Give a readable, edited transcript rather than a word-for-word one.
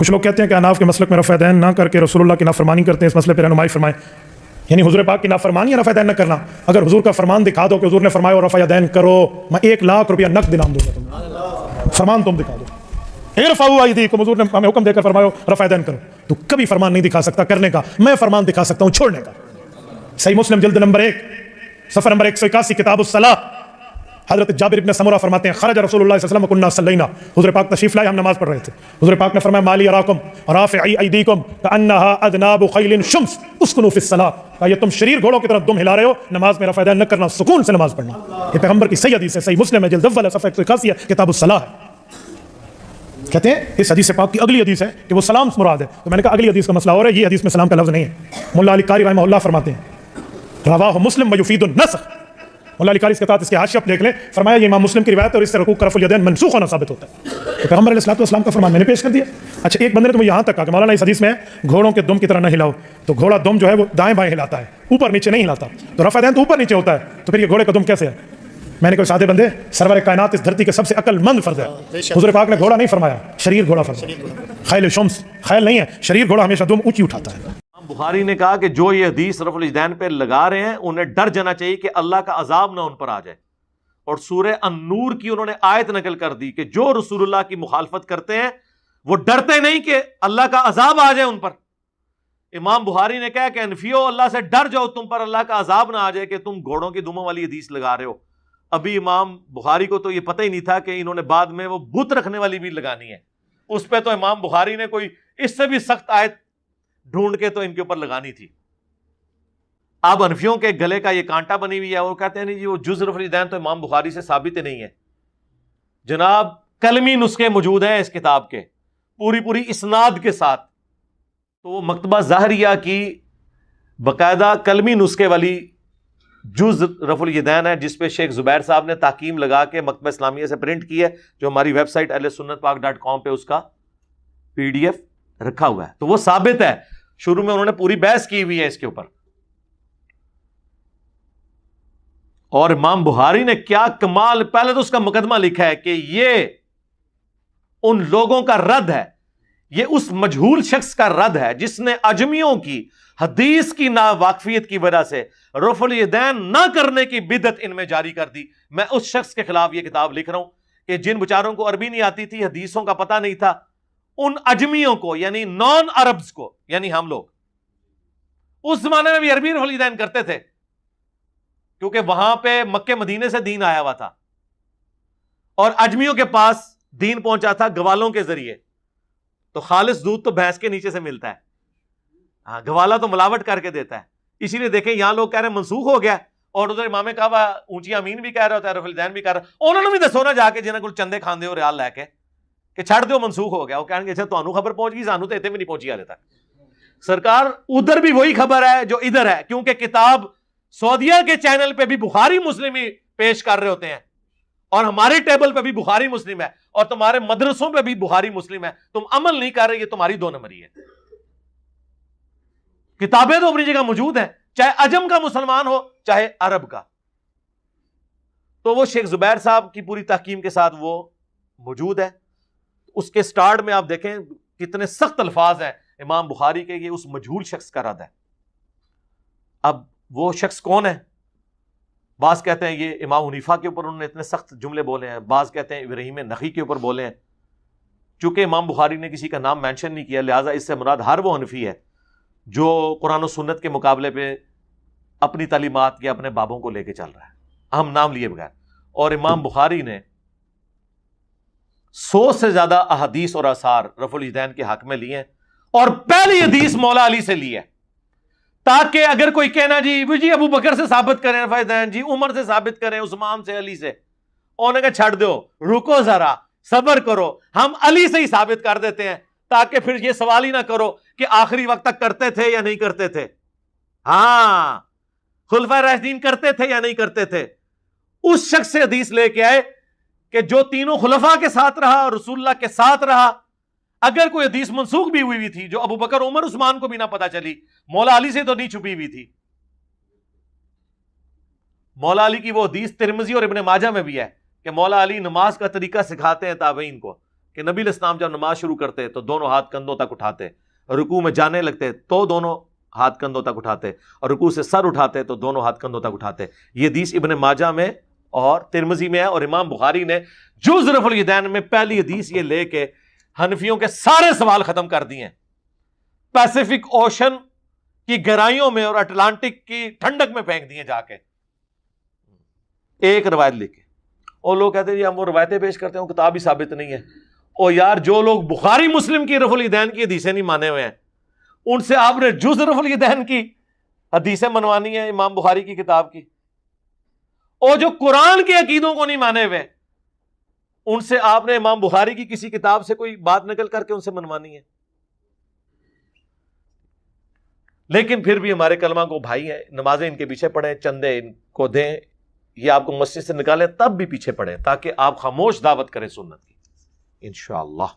کچھ لوگ کہتے ہیں کہ اناف کے مسلک میں رفع دین نہ کر کے رسول اللہ کی نافرمانی کرتے ہیں، اس مسئلے پہ رہنمائی فرمائیں. یعنی حضور پاک کی نافرمانی یا رفع دین نہ کرنا. اگر حضور کا فرمان دکھا دو کہ حضور نے فرمایا اور رفع دین کرو، میں 1,00,000 روپیہ نقد انعام دوں گا تمہیں. فرمان تم دکھا دو. ارفعوا ایدیکم، حضور نے ہمیں حکم دے کر فرمایا رفع دین کرو. تو کبھی فرمان نہیں دکھا سکتا کرنے کا، میں فرمان دکھا سکتا ہوں چھوڑنے کا. صحیح مسلم جلد نمبر 1 صفحہ نمبر 181 کتاب الصلاۃ. حضرت جابر ابن سمرہ فرماتے ہیں خرج رسول اللہ صلی اللہ علیہ وسلم وکنا صلینا، حضور پاک تشریف لائے، ہم نماز پڑھ رہے تھے. حضور پاک نے فرمایا مالی اراکم رافعی ایدیکم کانھا اذناب خیل شمس اسکنوا فی الصلاۃ، کہ یہ تم شریر گھوڑوں کی طرح دم ہلا رہے ہو، نماز میں رفع دین نہ کرنا، سکون سے نماز پڑھنا. یہ پیغمبر کی صحیح حدیث ہے، صحیح مسلم ہے جلد اول صفحہ 181 کتاب الصلاۃ. کہتے ہیں اس حدیث پاک کی اگلی حدیث ہے کہ وہ سلام مراد ہے. تو میں نے کہا اگلی حدیث کا مسئلہ اور ہے، یہ حدیث میں سلام کا لفظ نہیں ہے. مولا علی قاری رحمہ اللہ فرماتے ہیں رواہ مسلم ویفید النسخ. مولا علی قاری کے ساتھ اس کے حاشیہ دیکھ لیں، فرمایا یہ امام مسلم کی روایت ہے اور اس سے رکوع کا رفع الیدین منسوخ ہونا ثابت ہوتا ہے. تو پیغمبر علیہ الصلوۃ کا فرمان میں نے پیش کر دیا. اچھا ایک بندے نے تمہیں یہاں تک کہا کہ مولانا اس حدیث میں گھوڑوں کے دم کی طرح نہ ہلاؤ، تو گھوڑا دم جو ہے وہ دائیں بائیں ہلاتا ہے، اوپر نیچے نہیں ہلاتا. تو رفع دین تو اوپر نیچے ہوتا ہے، تو پھر یہ گھوڑے کا دم کیسے ہے؟ میں نے کہا سادے بندے، سرور کائنات اس دھرتی کے سب سے عقل مند فرد ہے. حضور پاک نے گھوڑا نہیں فرمایا، شریر گھوڑا فرمایا. خیل شمس خیل نہیں ہے، شریر گھوڑا ہمیشہ دم اونچی اٹھاتا ہے. بخاری نے کہا کہ جو یہ حدیث رفع الیدین پہ لگا رہے ہیں انہیں ڈر جانا چاہیے کہ اللہ کا عذاب نہ ان پر آ جائے. اور سورہ النور کی انہوں نے آیت نقل کر دی کہ جو رسول اللہ کی مخالفت کرتے ہیں وہ ڈرتے نہیں کہ اللہ کا عذاب آ جائے ان پر. امام بخاری نے کہا کہ انفیو اللہ سے ڈر جاؤ، تم پر اللہ کا عذاب نہ آ جائے کہ تم گھوڑوں کی دموں والی حدیث لگا رہے ہو. ابھی امام بخاری کو تو یہ پتہ ہی نہیں تھا کہ انہوں نے بعد میں وہ بت رکھنے والی بھی لگانی ہے. اس پہ تو امام بخاری نے کوئی اس سے بھی سخت آیت ڈھونڈ کے تو ان کے اوپر لگانی تھی. اب حنفیوں کے گلے کا یہ کانٹا بنی ہوئی ہے، وہ کہتے ہیں نہیں جی وہ جز رفع الیدین تو امام بخاری سے ثابت ہی نہیں ہے. جناب کلمی نسخے موجود ہیں اس کتاب کے پوری اسناد کے ساتھ. تو وہ مکتبہ ظاہریہ کی باقاعدہ کلمی نسخے والی جز رفع الیدین ہے، جس پہ شیخ زبیر صاحب نے تحکیم لگا کے مکتبہ اسلامیہ سے پرنٹ کی ہے، جو ہماری ویب سائٹ ahlsunnatpak.com پہ اس کا PDF رکھا ہوا ہے. تو وہ ثابت ہے، شروع میں انہوں نے پوری بحث کی ہوئی ہے اس کے اوپر. اور امام بخاری نے کیا کمال، پہلے تو اس کا مقدمہ لکھا ہے کہ یہ ان لوگوں کا رد ہے، یہ اس مجہول شخص کا رد ہے جس نے اجمیوں کی حدیث کی ناواقفیت کی وجہ سے رفع الیدین نہ کرنے کی بدعت ان میں جاری کر دی. میں اس شخص کے خلاف یہ کتاب لکھ رہا ہوں کہ جن بچاروں کو عربی نہیں آتی تھی، حدیثوں کا پتہ نہیں تھا، ان اجمیوں کو یعنی نان عربز کو، یعنی ہم لوگ اس زمانے میں بھی عربی رفع الیدین کرتے تھے کیونکہ وہاں پہ مکے مدینے سے دین آیا ہوا تھا اور اجمیوں کے پاس دین پہنچا تھا گوالوں کے ذریعے. تو خالص دودھ تو بھینس کے نیچے سے ملتا ہے، ہاں گوالا تو ملاوٹ کر کے دیتا ہے. اسی لیے دیکھیں یہاں لوگ کہہ رہے ہیں منسوخ ہو گیا، اور ادھر امام کعبہ اونچی امین بھی کہہ رہا ہوتا ہے، رفع الیدین بھی کہہ رہا ہے. انہوں نے بھی دسو نا جا کے جنہیں کو چندے کھاندے ہو ریال لے کے کہ چھڑ دو منسوخ ہو گیا. وہ کہیں گے اچھا تو خبر پہنچ گئی، سانو تو اتنے بھی نہیں پہنچی حالے تک. سرکار ادھر بھی وہی خبر ہے جو ادھر ہے، کیونکہ کتاب سعودیہ کے چینل پہ بھی بخاری مسلم ہی پیش کر رہے ہوتے ہیں اور ہمارے ٹیبل پہ بھی بخاری مسلم ہے اور تمہارے مدرسوں پہ بھی بخاری مسلم ہے. تم عمل نہیں کر رہے، یہ تمہاری 2 نمبری ہے. کتابیں تو اپنی جگہ موجود ہیں، چاہے عجم کا مسلمان ہو چاہے عرب کا. تو وہ شیخ زبیر صاحب کی پوری تحکیم کے ساتھ وہ موجود ہے. اس کے سٹارٹ میں آپ دیکھیں کتنے سخت الفاظ ہیں امام بخاری کے، یہ اس مجہول شخص کا رد ہے. اب وہ شخص کون ہے؟ بعض کہتے ہیں یہ امام حنیفہ کے اوپر انہوں نے اتنے سخت جملے بولے ہیں، بعض کہتے ہیں ابراہیم نخعی کے اوپر بولے ہیں. چونکہ امام بخاری نے کسی کا نام مینشن نہیں کیا، لہٰذا اس سے مراد ہر وہ حنفی ہے جو قرآن و سنت کے مقابلے پہ اپنی تعلیمات کے اپنے بابوں کو لے کے چل رہا ہے، اہم نام لیے بغیر. اور امام بخاری نے 100 سے زیادہ احادیث اور آثار رفع الیدین کے حق میں لیے ہیں، اور پہلی حدیث مولا علی سے لی ہے، تاکہ اگر کوئی کہنا جی ابو بکر سے ثابت کریں رفع الیدین، جی عمر سے ثابت کریں، عثمان سے، علی سے، انہوں نے کہا چھڑ دو، رکو ذرا، صبر کرو، ہم علی سے ہی ثابت کر دیتے ہیں تاکہ پھر یہ سوال ہی نہ کرو کہ آخری وقت تک کرتے تھے یا نہیں کرتے تھے. ہاں خلفائے راشدین کرتے تھے یا نہیں کرتے تھے. اس شخص سے حدیث لے کے آئے کہ جو تینوں خلفاء کے ساتھ رہا اور رسول اللہ کے ساتھ رہا. اگر کوئی حدیث منسوخ بھی ہوئی تھی جو ابو بکر عمر عثمان کو بھی نہ پتا چلی، مولا علی سے تو نہیں چھپی ہوئی تھی. مولا علی کی وہ حدیث ترمذی اور ابن ماجہ میں بھی ہے کہ مولا علی نماز کا طریقہ سکھاتے ہیں تابعین کو کہ نبی علیہ السلام جب نماز شروع کرتے تو دونوں ہاتھ کندھوں تک اٹھاتے، رکوع میں جانے لگتے تو دونوں ہاتھ کندھوں تک اٹھاتے، اور رکوع سے سر اٹھاتے تو دونوں ہاتھ کندھوں تک اٹھاتے. یہ حدیث ابن ماجہ میں اور ترمذی میں ہے، اور امام بخاری نے جز رفع الیدین میں پہلی حدیث یہ لے کے حنفیوں کے سارے سوال ختم کر دیے ہیں. پیسیفک اوشن کی گہرائیوں میں اور اٹلانٹک کی ٹھنڈک میں پھینک دیے جا کے ایک روایت لے کے. اور لوگ کہتے ہیں جی ہم وہ روایتیں پیش کرتے ہیں، وہ کتاب ہی ثابت نہیں ہے. اور یار جو لوگ بخاری مسلم کی رفع الیدین کی حدیثیں نہیں مانے ہوئے ہیں، ان سے آپ نے جز رفع الیدین کی حدیثیں منوانی ہیں امام بخاری کی کتاب کی. اور جو قرآن کے عقیدوں کو نہیں مانے ہوئے، ان سے آپ نے امام بخاری کی کسی کتاب سے کوئی بات نقل کر کے ان سے منوانی ہے. لیکن پھر بھی ہمارے کلمہ کو بھائی ہیں، نمازیں ان کے پیچھے پڑھیں، چندے ان کو دیں، یہ آپ کو مسجد سے نکالیں تب بھی پیچھے پڑھیں، تاکہ آپ خاموش دعوت کریں سنت کی انشاءاللہ.